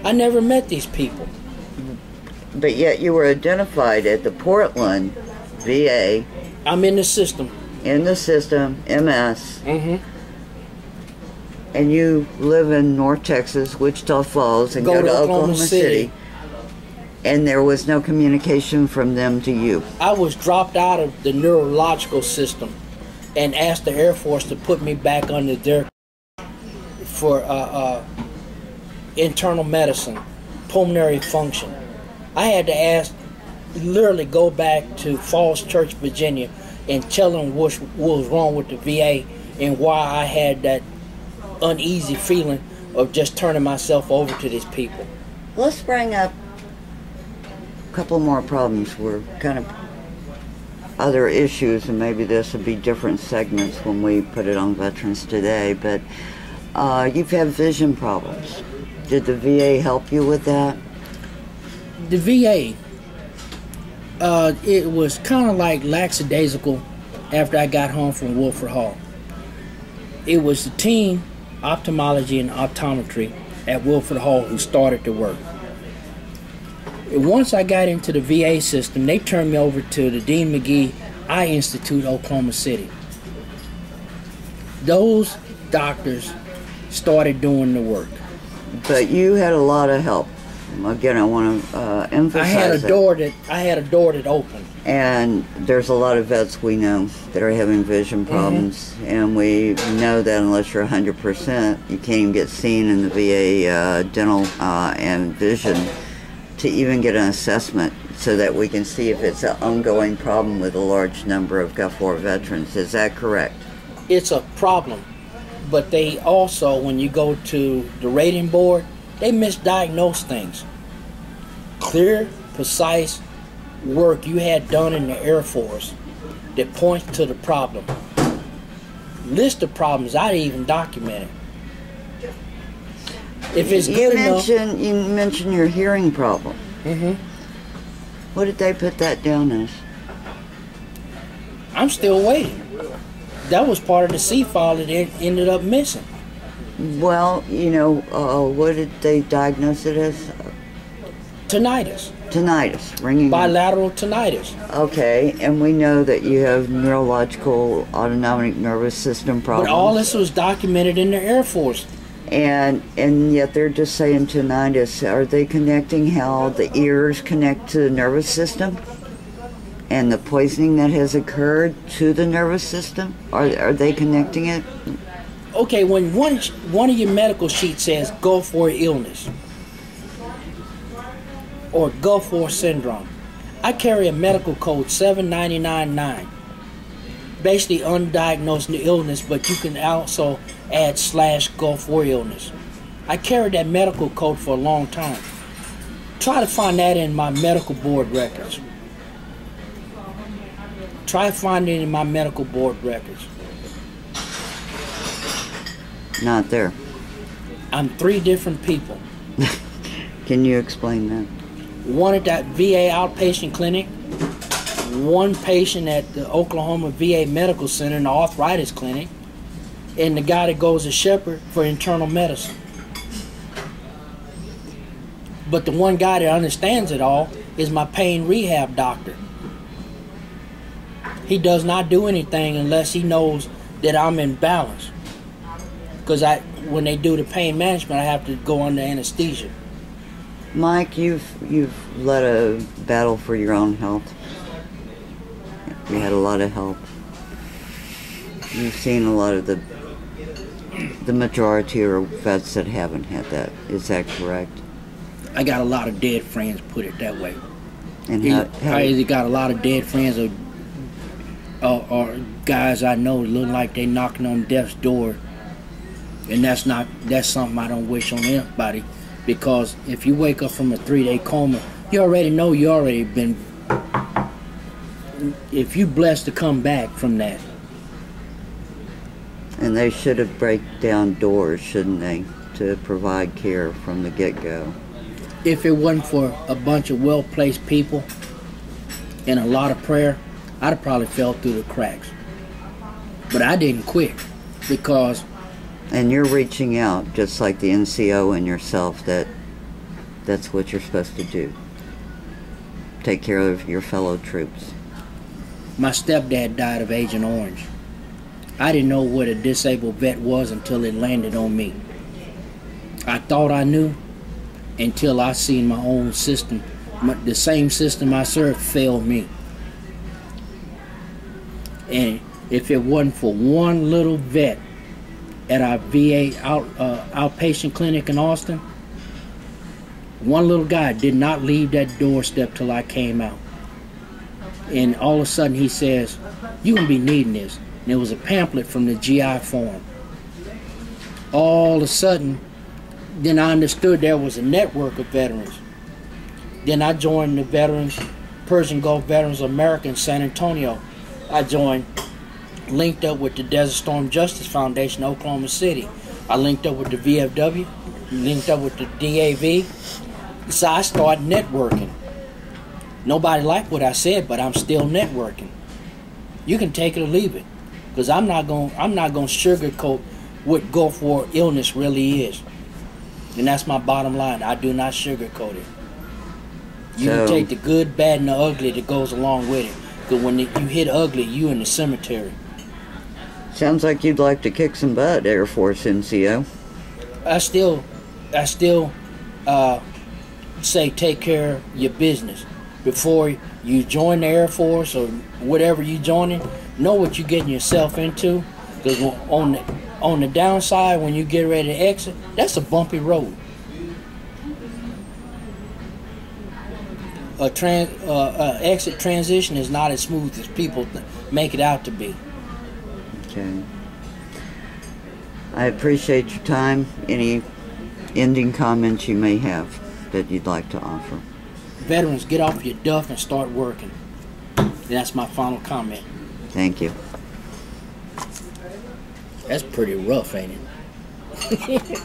I never met these people. But yet you were identified at the Portland VA. I'm in the system. In the system, MS. Mm-hmm. And you live in North Texas, Wichita Falls, and go to Oklahoma City. And there was no communication from them to you. I was dropped out of the neurological system and asked the Air Force to put me back under their for internal medicine, pulmonary function. I had to literally go back to Falls Church, Virginia, and tell them what was wrong with the VA and why I had that uneasy feeling of just turning myself over to these people. Let's bring up a couple more problems. We're kind of other issues, and maybe this would be different segments when we put it on Veterans Today, but you've had vision problems. Did the VA help you with that? The VA, it was kind of like lackadaisical after I got home from Wilford Hall. It was the team, ophthalmology and optometry at Wilford Hall, who started the work. Once I got into the VA system, they turned me over to the Dean McGee Eye Institute, Oklahoma City. Those doctors started doing the work. But you had a lot of help. Again, I want to emphasize I had a door that opened. And there's a lot of vets we know that are having vision problems, and we know that unless you're 100%, you can't even get seen in the VA dental and vision to even get an assessment so that we can see if it's an ongoing problem with a large number of Gulf War veterans. Is that correct? It's a problem, but they also, when you go to the rating board, they misdiagnose things. Clear, precise work you had done in the Air Force that points to the problem. List of problems I even documented. If it's good enough. You mentioned your hearing problem. Mm-hmm. What did they put that down as? I'm still waiting. That was part of the C file that ended up missing. Well, you know, what did they diagnose it as? Tinnitus. Tinnitus, ringing. Bilateral tinnitus. Okay, and we know that you have neurological autonomic nervous system problems. But all this was documented in the Air Force. And yet they're just saying tinnitus. Are they connecting how the ears connect to the nervous system? And the poisoning that has occurred to the nervous system? Are they connecting it? Okay, when one of your medical sheets says Gulf War illness or Gulf War syndrome, I carry a medical code 7999. Basically undiagnosed illness, but you can also add / Gulf War illness. I carried that medical code for a long time. Try to find that in my medical board records. Try finding it in my medical board records. Not there. I'm 3 different people. Can you explain that? One at that VA outpatient clinic, one patient at the Oklahoma VA Medical Center in the arthritis clinic, and the guy that goes to Shepherd for internal medicine. But the one guy that understands it all is my pain rehab doctor. He does not do anything unless he knows that I'm in balance. Because when they do the pain management, I have to go under anesthesia. Mike, you've led a battle for your own health. You had a lot of help. You've seen a lot of the majority are vets that haven't had that. Is that correct? I got a lot of dead friends, put it that way. And I either got a lot of dead friends or guys I know that look like they knocking on death's door. And that's something I don't wish on anybody, because if you wake up from a 3-day coma, you already know you already been, if you blessed to come back from that. And they should have break down doors, shouldn't they, to provide care from the get-go. If it wasn't for a bunch of well-placed people and a lot of prayer, I'd have probably fell through the cracks. But I didn't quit, because And you're reaching out, just like the NCO and yourself, that's what you're supposed to do. Take care of your fellow troops. My stepdad died of Agent Orange. I didn't know what a disabled vet was until it landed on me. I thought I knew until I seen my own system, the same system I served, fail me. And if it wasn't for one little vet at our VA outpatient clinic in Austin, one little guy did not leave that doorstep till I came out. And all of a sudden he says, "You're going to be needing this." And it was a pamphlet from the GI Forum. All of a sudden, then I understood there was a network of veterans. Then I joined the veterans, Persian Gulf Veterans of America in San Antonio. I joined, linked up with the Desert Storm Justice Foundation in Oklahoma City. I linked up with the VFW, linked up with the DAV. So I started networking. Nobody liked what I said, but I'm still networking. You can take it or leave it, because I'm not going to sugarcoat what Gulf War illness really is. And that's my bottom line. I do not sugarcoat it. You can take the good, bad, and the ugly that goes along with it. Because when you hit ugly, you in the cemetery. Sounds like you'd like to kick some butt, Air Force NCO. I still say take care of your business. Before you join the Air Force or whatever you joining, know what you're getting yourself into. Because on the downside, when you get ready to exit, that's a bumpy road. Exit transition is not as smooth as people make it out to be. Okay. I appreciate your time. Any ending comments you may have that you'd like to offer? Veterans, get off your duff and start working. And that's my final comment. Thank you. That's pretty rough, ain't it?